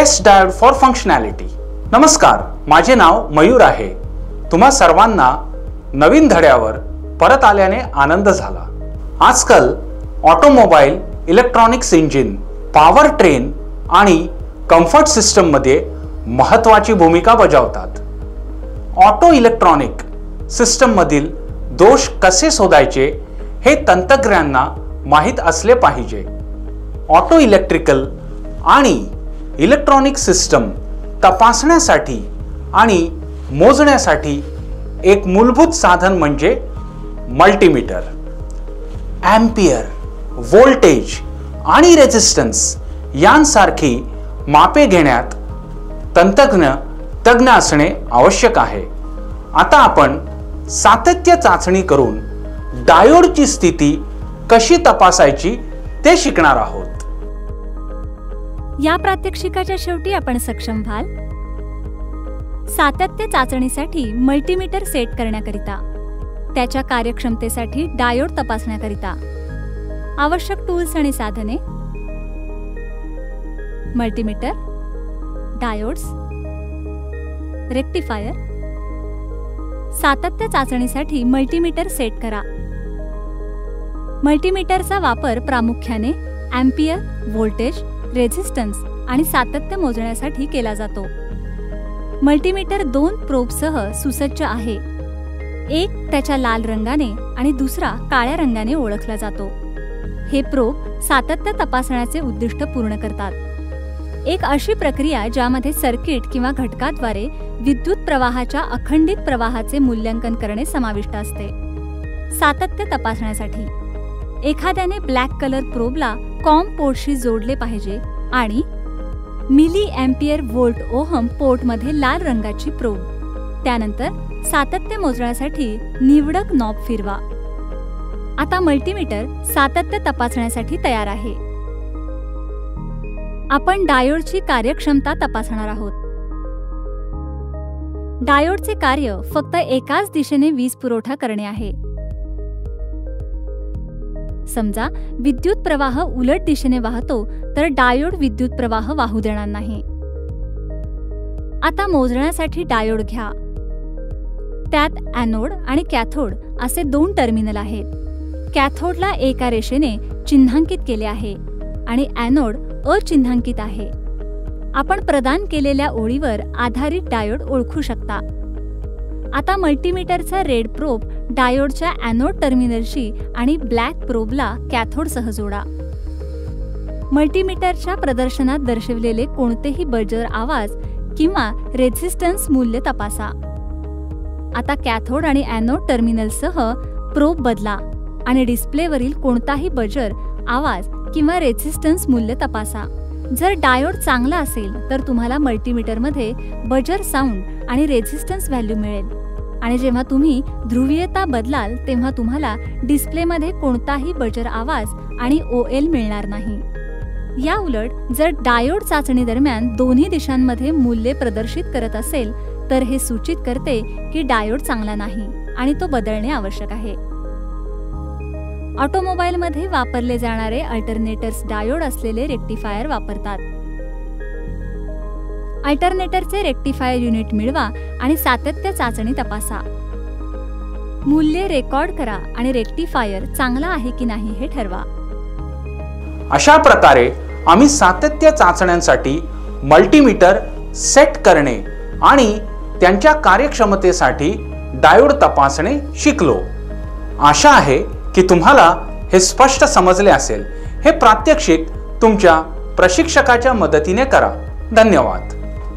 Taste diode for functionality. नमस्कार, माझे नाव मयूर आहे. तुम्हा सर्वांना नवीन धड्यावर परत आल्याने आनंद झाला. आजकाल automobile, electronics engine, power train आणि कम्फर्ट सिस्टम मध्ये महत्त्वाची भूमिका बजावतात. ऑटो इलेक्ट्रॉनिक सिस्टम मधील दोष कसे शोधायचे हे तंत्रज्ञांना माहीत असले पाहिजे. ऑटो इलेक्ट्रिकल आणि इलेक्ट्रॉनिक सिस्टम तपासण्यासाठी आणि मोजण्यासाठी एक मूलभूत साधन म्हणजे मल्टीमीटर. एम्पियर, व्होल्टेज आणि रेझिस्टन्स यांसारखी मापे घेण्यात तज्ञ असणे आवश्यक आहे. आता आपण सातत्य चाचणी करून डायोडची स्थिती कशी तपासायची ते शिकणार आहोत. या प्रात्यक्षिकाच्या शेवटी आपण सक्षम व्हाल सातत्य चाचणीसाठी मल्टीमीटर सेट करण्याकरिता, त्याच्या कार्यक्षमतेसाठी डायोड तपासण्याकरिता आवश्यक टूल्स आणि साधने, मल्टीमीटर, डायोड्स, रेक्टिफायर. सातत्य चाचणीसाठी मल्टीमीटर सेट करा. मल्टीमीटरचा वापर प्रामुख्याने एम्पियर, व्होल्टेज, रेझिस्टन्स आणि सातत्य मोजण्यासाठी केला जातो. मल्टीमीटर 2 प्रोबसह सुसज्ज आहे. एक त्याच्या लाल रंगाने आणि दुसरा काळ्या रंगाने ओळखला जातो. हे प्रोब सातत्य तपासण्याचे उद्दिष्ट पूर्ण करतात. एक अशी प्रक्रिया ज्यामध्ये सर्किट किंवा घटकाद्वारे विद्युत प्रवाहाच्या अखंडित प्रवाहाचे मूल्यांकन करणे समाविष्ट असते. सातत्य तपासण्यासाठी एखाद्याने ब्लॅक कलर प्रोबला कॉम पोर्टशी जोडले पाहिजे आणि मिली एम्पियर व्होल्ट ओहम पोर्टमध्ये लाल रंगाची प्रोब. त्यानंतर सातत्य मोजण्यासाठी निवडक नॉब फिरवा. आता मल्टीमीटर सातत्य तपासण्यासाठी तयार आहे. आपण डायोडची कार्यक्षमता तपासणार आहोत. डायोडचे कार्य फक्त एकाच दिशेने वीज पुरवठा करणे आहे. समजा विद्युत प्रवाह उलट दिशेने वाहतो तर डायोड विद्युत प्रवाह वाहू देणार नाही. आता मोजण्यासाठी डायोड घ्या. त्यात एनोड आणि कॅथोड असे 2 टर्मिनल आहेत. कॅथोडला एका रेषेने चिन्हांकित केले आहे आणि एनोड अचिन्हांकित आहे. आपण प्रदान केलेल्या ओळीवर आधारित डायोड ओळखू शकता. आता मल्टीमीटरचा रेड प्रोब डायोडच्या एनोड टर्मिनलशी आणि ब्लॅक प्रोबला कॅथोडसह जोडा. मल्टीमीटरच्या प्रदर्शनात दर्शविलेले कोणतेही बजर आवाज किंवा रेझिस्टन्स मूल्य तपासा. आता कॅथोड आणि एनोड टर्मिनलसह प्रोब बदला आणि डिस्प्लेवरील कोणताही बजर आवाज किंवा रेझिस्टन्स मूल्य तपासा. जर डायोड चांगला असेल तर तुम्हाला मल्टीमीटरमध्ये बजर साऊंड आणि रेझिस्टन्स व्हॅल्यू मिळेल आणि जेव्हा तुम्ही ध्रुवीयता बदलाल तेव्हा तुम्हाला डिस्प्लेमध्ये कोणताही बजर आवाज आणि OL मिळणार नाही. या उलट जर डायोड चाचणी दरम्यान दोन्ही दिशांमध्ये मूल्ये प्रदर्शित करत असेल तर हे सूचित करते की डायोड चांगला नाही आणि तो बदलणे आवश्यक आहे. ऑटोमोबाईलमध्ये वापरले जाणारे अल्टरनेटर्स डायोड असलेले रेक्टिफायर वापरतात. अल्टरनेटरचे रेक्टिफायर युनिट मिळवा आणि सातत्य चाचणी तपासा. मूल्ये रेकॉर्ड करा आणि रेक्टिफायर चांगला आहे की नाही हे ठरवा. अशा प्रकारे आम्ही सातत्य चाचण्यांसाठी मल्टीमीटर सेट करणे आणि त्यांच्या कार्यक्षमतेसाठी डायोड तपासणे शिकलो. आशा आहे की तुम्हाला हे स्पष्ट समजले असेल. हे प्रात्यक्षिक तुमच्या प्रशिक्षकाच्या मदतीने करा. धन्यवाद.